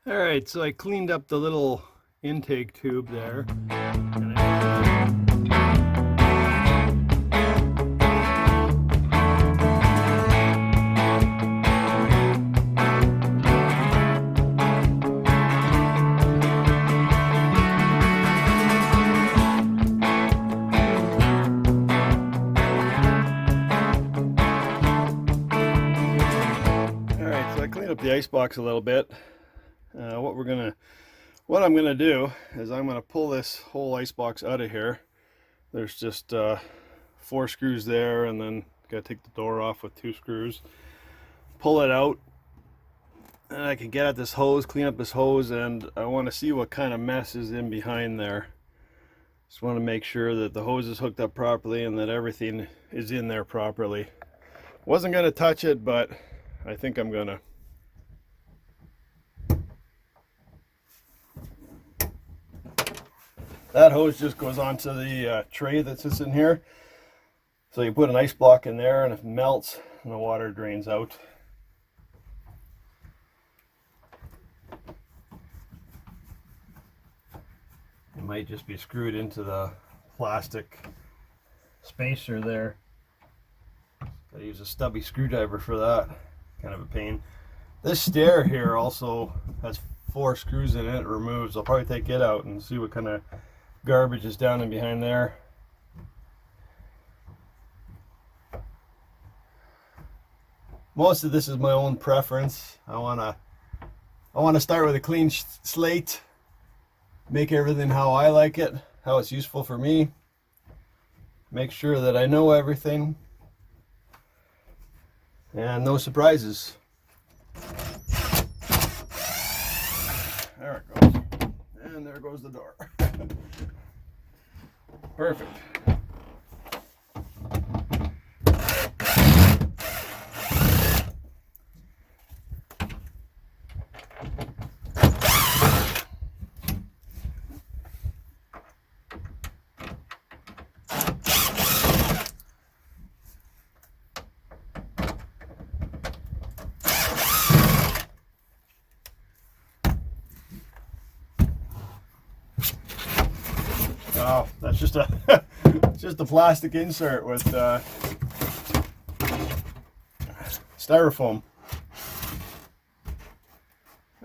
All right, so I cleaned up the little intake tube there. All right, so I cleaned up the ice box a little bit. What I'm gonna do is I'm gonna pull this whole ice box out of here. There's just 4 screws there, and then gotta take the door off with 2 screws. Pull it out, and I can get at this hose, clean up this hose, and I want to see what kind of mess is in behind there. Just want to make sure that the hose is hooked up properly and that everything is in there properly. Wasn't gonna touch it, but I think I'm gonna. That hose just goes onto the tray that sits in here. So you put an ice block in there and it melts and the water drains out. It might just be screwed into the plastic spacer there. Gotta use a stubby screwdriver for that. Kind of a pain. This stair here also has 4 screws in it. It removes. I'll probably take it out and see what kind of garbage is down in behind there. Most of this is my own preference. I wanna start with a clean slate, make everything how I like it, how it's useful for me, make sure that I know everything, and no surprises. There it goes, and there goes the door. Perfect. Oh, that's just a just a plastic insert with styrofoam.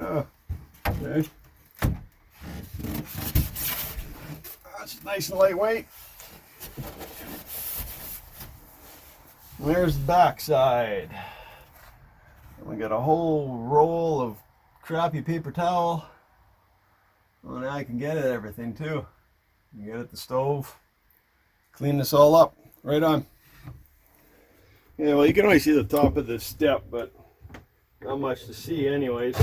Oh, okay. That's nice and lightweight. There's the back side. And we got a whole roll of crappy paper towel. Well, now I can get at everything too. You get at the stove, clean this all up, right on. Yeah, well, you can only see the top of this step, but not much to see anyways.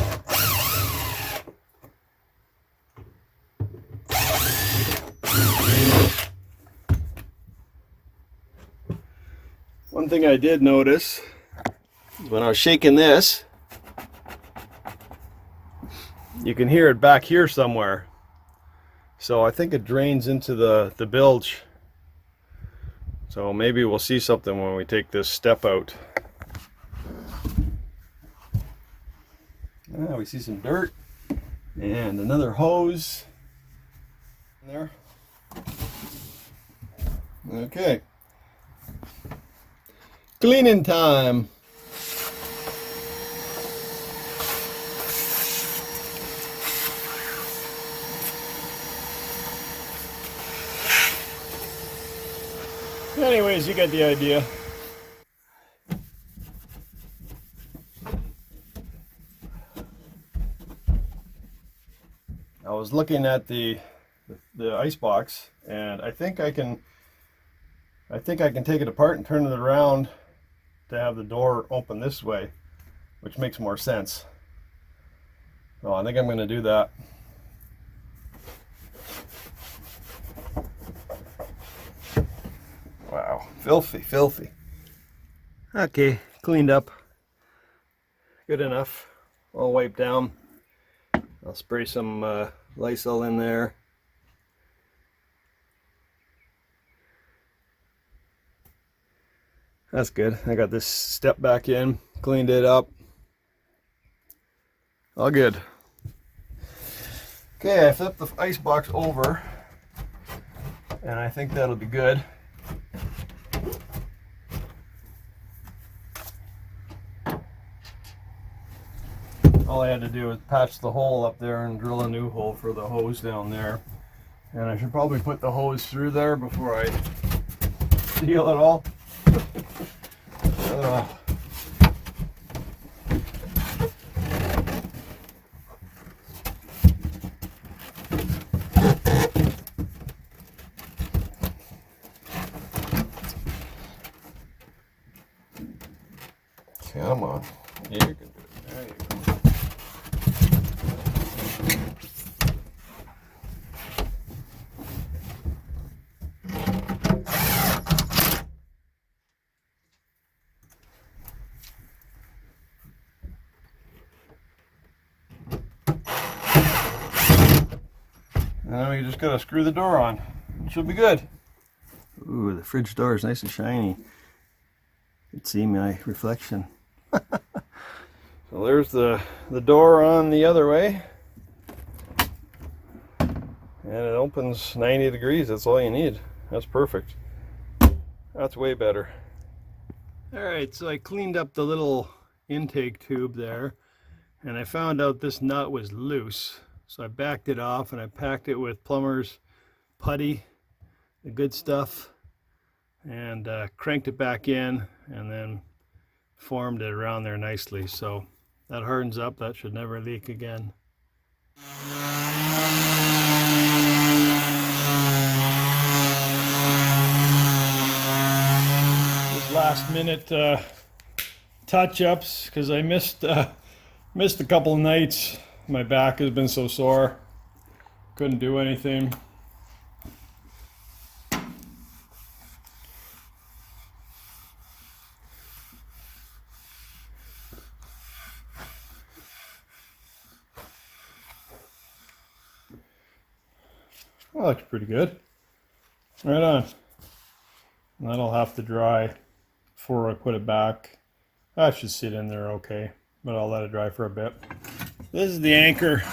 One thing I did notice is when I was shaking this, you can hear it back here somewhere. So I think it drains into the bilge. So maybe we'll see something when we take this step out. Ah, we see some dirt and another hose there. Okay. Cleaning time. Anyways, you get the idea. I was looking at the ice box, and I think I can take it apart and turn it around to have the door open this way, which makes more sense. So I think I'm going to do that. Wow, filthy, filthy. Okay, cleaned up. Good enough. All wiped down. I'll spray some Lysol in there. That's good. I got this step back in, cleaned it up. All good. Okay, I flipped the ice box over, and I think that'll be good. All I had to do was patch the hole up there and drill a new hole for the hose down there. And I should probably put the hose through there before I seal it all. Come on, you can do it. There you go. Now we just gotta screw the door on. It should be good. Ooh, the fridge door is nice and shiny. You can see my reflection. So there's the door on the other way. And it opens 90 degrees. That's all you need. That's perfect. That's way better. Alright, so I cleaned up the little intake tube there. And I found out this nut was loose. So I backed it off and I packed it with plumber's putty, the good stuff, and cranked it back in and then formed it around there nicely. So that hardens up. That should never leak again. These last minute touch-ups because I missed a couple of nights. My back has been so sore. Couldn't do anything. That looks pretty good. Right on. And that'll have to dry before I put it back. That should sit in there okay, but I'll let it dry for a bit. This is the anchor.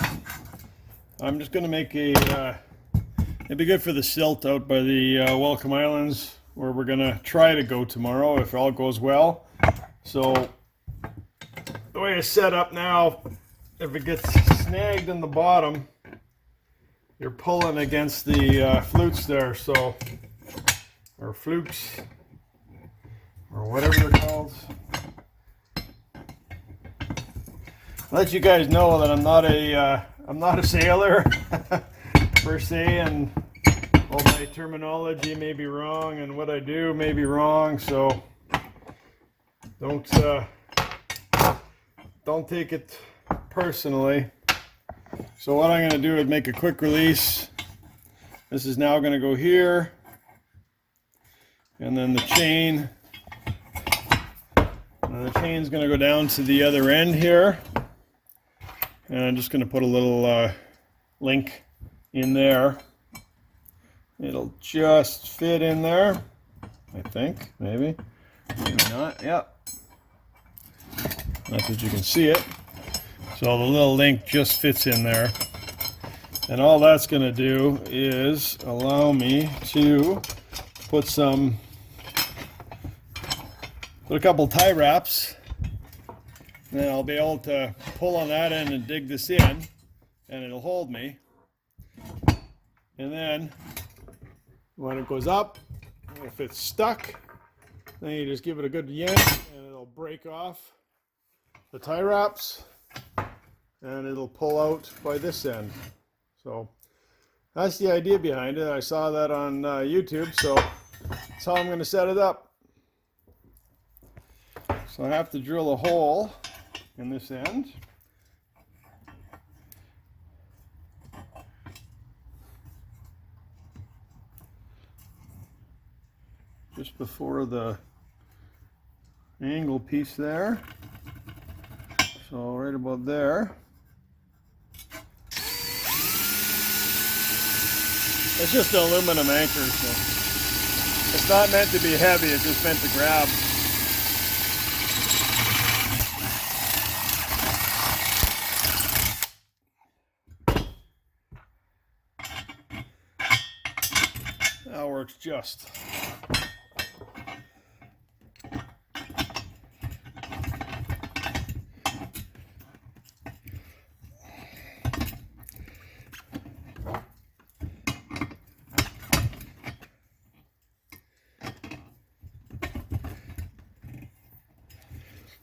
I'm just going to make a, it'd be good for the silt out by the Welcome Islands, where we're going to try to go tomorrow if all goes well. So the way it's set up now, if it gets snagged in the bottom, you're pulling against the flutes there, so, or flukes, or whatever they're called. Let you guys know that I'm not a sailor per se, and all my terminology may be wrong, and what I do may be wrong. So don't take it personally. So what I'm going to do is make a quick release. This is now going to go here, and then the chain, and the chain's going to go down to the other end here. And I'm just going to put a little link in there. It'll just fit in there, I think, maybe not. Yep. That's what you can see it. So the little link just fits in there. And all that's going to do is allow me to put a couple tie wraps. Then I'll be able to pull on that end and dig this in, and it'll hold me. And then when it goes up, if it's stuck, then you just give it a good yank and it'll break off the tie wraps and it'll pull out by this end. So that's the idea behind it. I saw that on YouTube, so that's how I'm going to set it up. So I have to drill a hole in this end. Just before the angle piece there. So right about there. It's just an aluminum anchor, so it's not meant to be heavy, it's just meant to grab. That works just.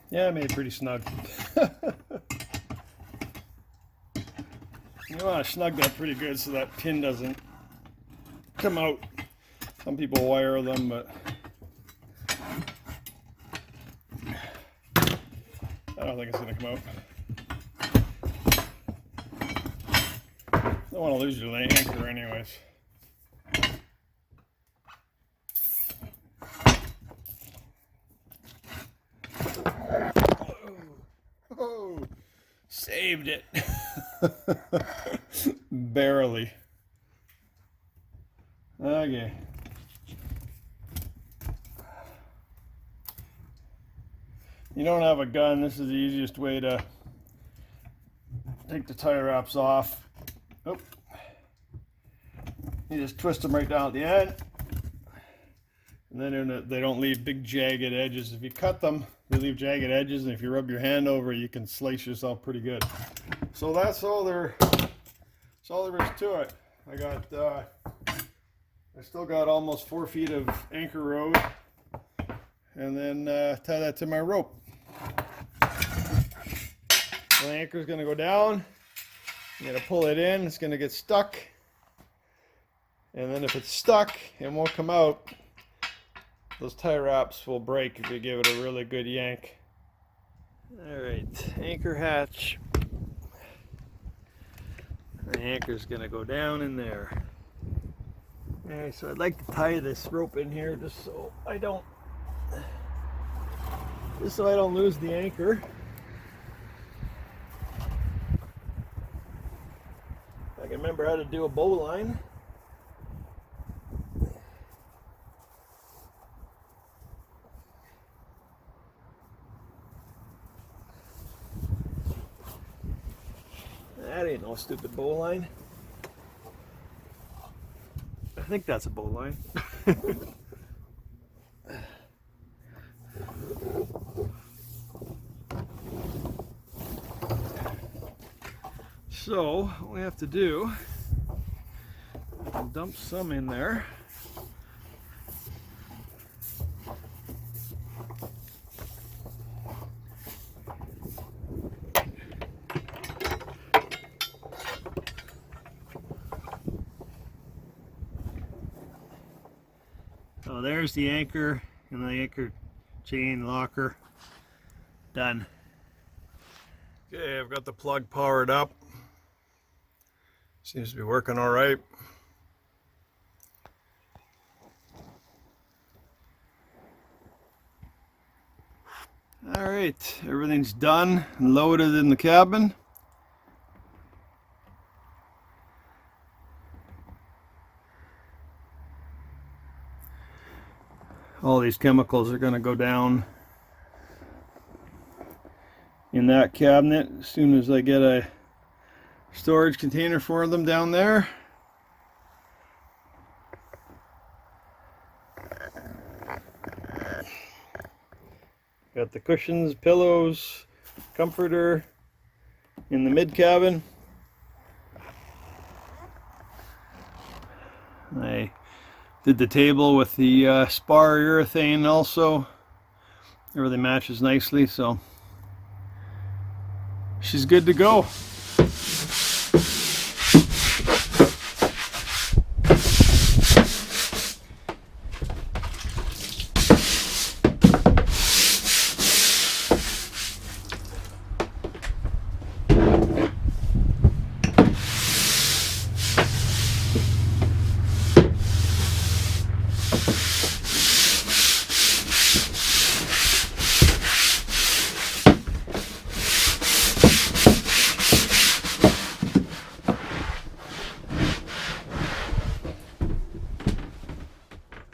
Yeah, I made it pretty snug. You want to snug that pretty good so that pin doesn't come out. Some people wire them, but I don't think it's going to come out. Don't want to lose your anchor anyways. Oh, saved it. Barely. Okay. You don't have a gun, this is the easiest way to take the tie wraps off. Oh. You just twist them right down at the end. And then they don't leave big jagged edges. If you cut them, they leave jagged edges, and if you rub your hand over, you can slice yourself pretty good. So that's all there is to it. I still got almost 4 feet of anchor road, and then tie that to my rope. The anchor is going to go down. You're going to pull it in. It's going to get stuck, and then if it's stuck and won't come out, those tie wraps will break if you give it a really good yank. Alright, anchor hatch. The anchor's gonna go down in there. Okay, so I'd like to tie this rope in here just so I don't lose the anchor. I can remember how to do a bow line. That ain't no stupid bow line. I think that's a bow line. So what we have to do, dump some in there. So there's the anchor and the anchor chain locker done. Okay, I've got the plug powered up. Seems to be working all right. All right, everything's done and loaded in the cabin. All these chemicals are going to go down in that cabinet as soon as I get a storage container for them down there. Got the cushions, pillows, comforter in the mid cabin. I did the table with the spar urethane also. Everything matches nicely, so she's good to go.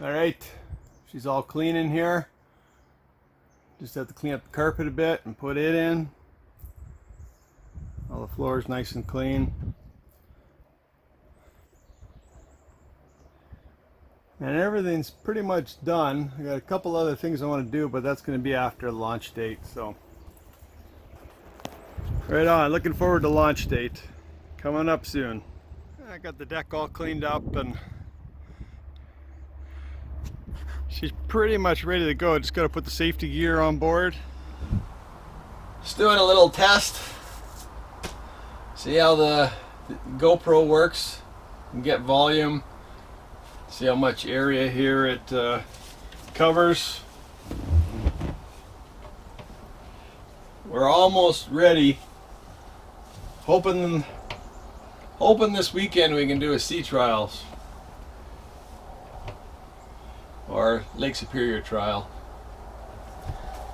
Alright, she's all clean in here. Just have to clean up the carpet a bit and put it in. All the floor is nice and clean. And everything's pretty much done. I got a couple other things I want to do, but that's going to be after launch date. So right on, looking forward to launch date. Coming up soon. I got the deck all cleaned up and she's pretty much ready to go. Just got to put the safety gear on board. Just doing a little test. See how the GoPro works. And get volume. See how much area here it covers. We're almost ready. Hoping this weekend we can do a sea trials or Lake Superior trial.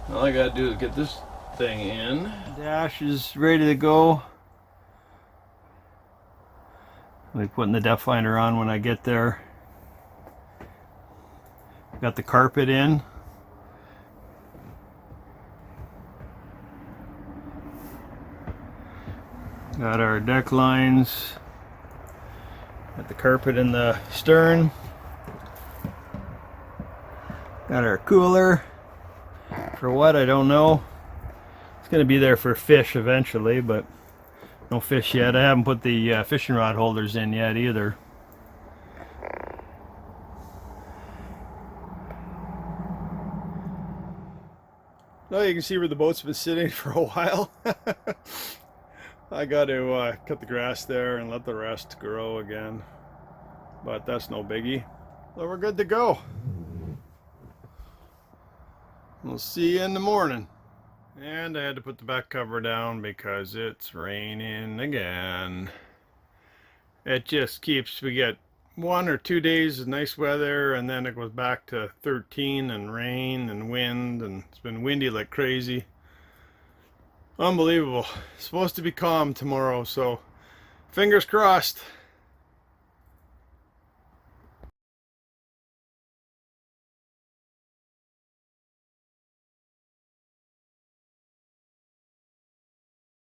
All I gotta do is get this thing in. Dash is ready to go. I'll be putting the depth finder on when I get there. Got the carpet in. Got our deck lines. Got the carpet in the stern. Got our cooler. For what, I don't know. It's going to be there for fish eventually, but no fish yet. I haven't put the fishing rod holders in yet either. Now you can see where the boat's been sitting for a while. I got to cut the grass there and let the rest grow again, but that's no biggie. So we're good to go. We'll see you in the morning. And I had to put the back cover down because it's raining again. It just keeps, we get 1 or 2 days of nice weather and then it goes back to 13 and rain and wind, and it's been windy like crazy. Unbelievable. It's supposed to be calm tomorrow, so fingers crossed.